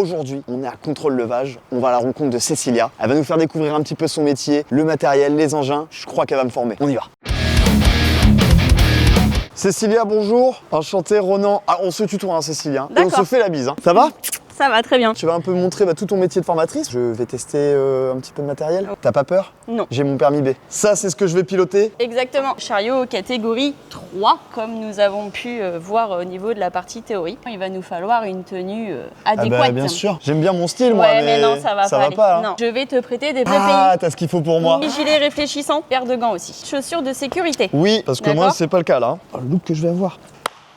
Aujourd'hui, on est à Contrôle Levage, on va à la rencontre de Cécilia. Elle va nous faire découvrir un petit peu son métier, le matériel, les engins. Je crois qu'elle va me former. On y va. Cécilia, bonjour. Enchanté, Ronan. Ah, on se tutoie, hein, Cécilia. Et on se fait la bise. Hein. Ça va? Ça va, très bien. Tu vas un peu me montrer tout ton métier de formatrice. Je vais tester un petit peu de matériel. T'as pas peur? Non. J'ai mon permis B. Ça, c'est ce que je vais piloter? Exactement. Chariot catégorie 3, comme nous avons pu voir au niveau de la partie théorie. Il va nous falloir une tenue adéquate. Ah bah, bien sûr. J'aime bien mon style, moi. Ouais, mais non, ça va pas aller. Hein. Non. Je vais te prêter des EPI. Ah, t'as ce qu'il faut pour moi. Gilet réfléchissant, paire de gants aussi. Chaussures de sécurité. Oui, parce que moi, c'est pas le cas, là. Oh, le look que je vais avoir.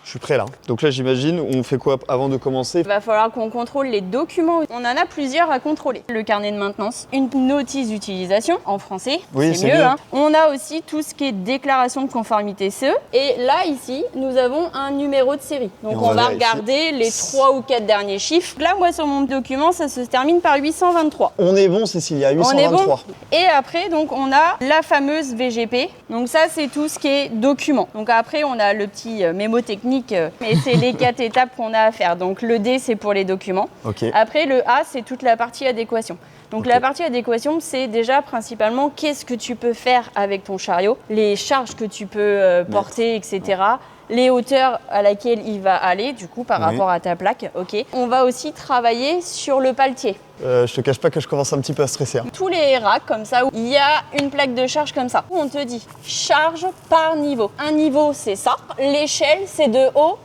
Je suis prêt là. Donc là, j'imagine, on fait quoi avant de commencer? Il va falloir qu'on contrôle les documents. On en a plusieurs à contrôler. Le carnet de maintenance, une notice d'utilisation en français, oui, c'est mieux. Hein. On a aussi tout ce qui est déclaration de conformité CE. Et là, ici, nous avons un numéro de série. Donc on va regarder les 3 ou 4 derniers chiffres. Là, moi, sur mon document, ça se termine par 823. On est bon, Cécilia, 823. On est bon. Et après, donc, on a la fameuse VGP. Donc ça, c'est tout ce qui est document. Donc après, on a le petit mémo technique. Mais c'est les 4 étapes qu'on a à faire. Donc le D, c'est pour les documents. Okay. Après, le A, c'est toute la partie adéquation. Donc la partie adéquation, c'est déjà principalement qu'est-ce que tu peux faire avec ton chariot, les charges que tu peux porter, etc. Les hauteurs à laquelle il va aller, du coup, par rapport à ta plaque. Ok. On va aussi travailler sur le paletier. Je te cache pas que je commence un petit peu à stresser. Hein. Tous les racks comme ça, où il y a une plaque de charge comme ça. On te dit charge par niveau. Un niveau, c'est ça. L'échelle, c'est de haut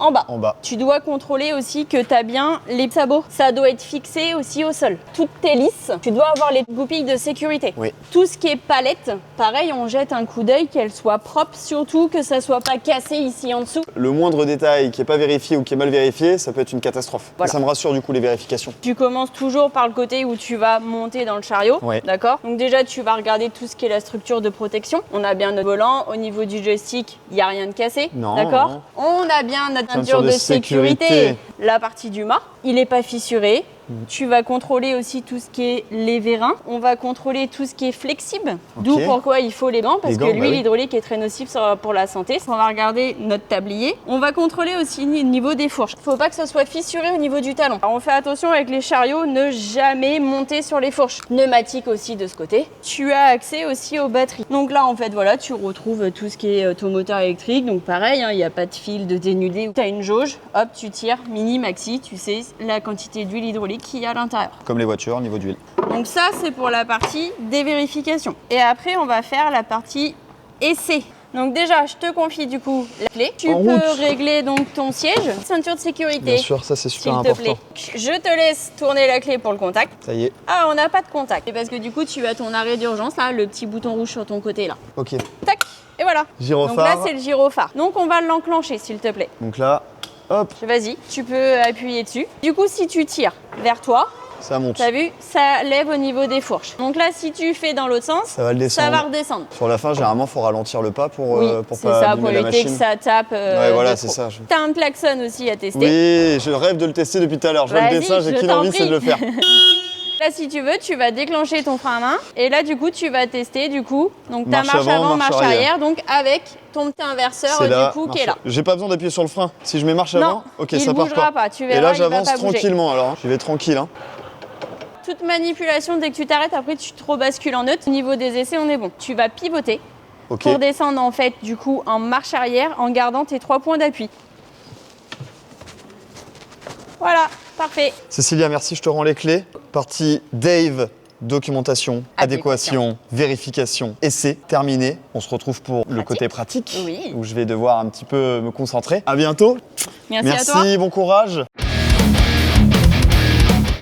en bas. En bas. Tu dois contrôler aussi que tu as bien les sabots. Ça doit être fixé aussi au sol. Toutes tes lisses, tu dois avoir les goupilles de sécurité. Oui. Tout ce qui est palette, pareil, on jette un coup d'œil qu'elle soit propre, surtout que ça soit pas cassé ici en dessous. Le moindre détail qui n'est pas vérifié ou qui est mal vérifié, ça peut être une catastrophe. Voilà. Et ça me rassure du coup les vérifications. Tu commences toujours par le côté où tu vas monter dans le chariot, d'accord? Donc déjà, tu vas regarder tout ce qui est la structure de protection. On a bien notre volant. Au niveau du joystick, il n'y a rien de cassé, d'accord? On a bien notre ceinture de sécurité. La partie du mât, il n'est pas fissuré. Tu vas contrôler aussi tout ce qui est les vérins. On va contrôler tout ce qui est flexible. D'où pourquoi il faut les gants, parce que l'huile hydraulique est très nocive pour la santé. On va regarder notre tablier. On va contrôler aussi le niveau des fourches. Il ne faut pas que ça soit fissuré au niveau du talon. Alors on fait attention avec les chariots, ne jamais monter sur les fourches. Pneumatique aussi de ce côté. Tu as accès aussi aux batteries. Donc là, en fait, voilà, tu retrouves tout ce qui est automoteur électrique. Donc pareil, il n'y a pas de fil de dénudé. Tu as une jauge, hop, tu tires, mini, maxi, tu sais la quantité d'huile hydraulique qu'il y a à l'intérieur. Comme les voitures, au niveau d'huile. Donc ça, c'est pour la partie des vérifications. Et après, on va faire la partie essai. Donc déjà, je te confie du coup la clé. Tu peux régler donc ton siège, ceinture de sécurité. Bien sûr, ça c'est super important. S'il te plaît. Je te laisse tourner la clé pour le contact. Ça y est. Ah, on n'a pas de contact. Et parce que du coup, tu as ton arrêt d'urgence, là, le petit bouton rouge sur ton côté là. Ok. Tac. Et voilà. Gyrophare. Donc là, c'est le gyrophare. Donc on va l'enclencher, s'il te plaît. Donc là, hop. Vas-y, tu peux appuyer dessus. Du coup, si tu tires vers toi, ça monte. T'as vu, ça lève au niveau des fourches. Donc là, si tu fais dans l'autre sens, ça va redescendre. Sur la fin, généralement, il faut ralentir le pas pour pas ça, abîmer la machine. pour éviter que ça tape. Ouais, voilà, c'est ça. T'as un klaxon aussi à tester. Oui, je rêve de le tester depuis tout à l'heure. Je vois le dessin, j'ai qu'une envie, c'est de le faire. Là, si tu veux, tu vas déclencher ton frein à main. Et là, du coup, tu vas tester, donc ta marche avant, marche arrière. Donc avec ton petit inverseur, qui est là. J'ai pas besoin d'appuyer sur le frein. Si je mets marche avant, ok, ça part pas. Tu verras, et là, j'avance tranquillement alors. Je vais tranquille. Hein. Toute manipulation, dès que tu t'arrêtes, après tu te rebascules en neutre. Au niveau des essais, on est bon. Tu vas pivoter pour descendre en fait du coup en marche arrière en gardant tes 3 points d'appui. Voilà, parfait. Cécilia, merci, je te rends les clés. Partie Dave, documentation, adéquation, vérification, essai, terminé. On se retrouve pour le côté pratique, où je vais devoir un petit peu me concentrer. À bientôt. Merci à toi. Bon courage.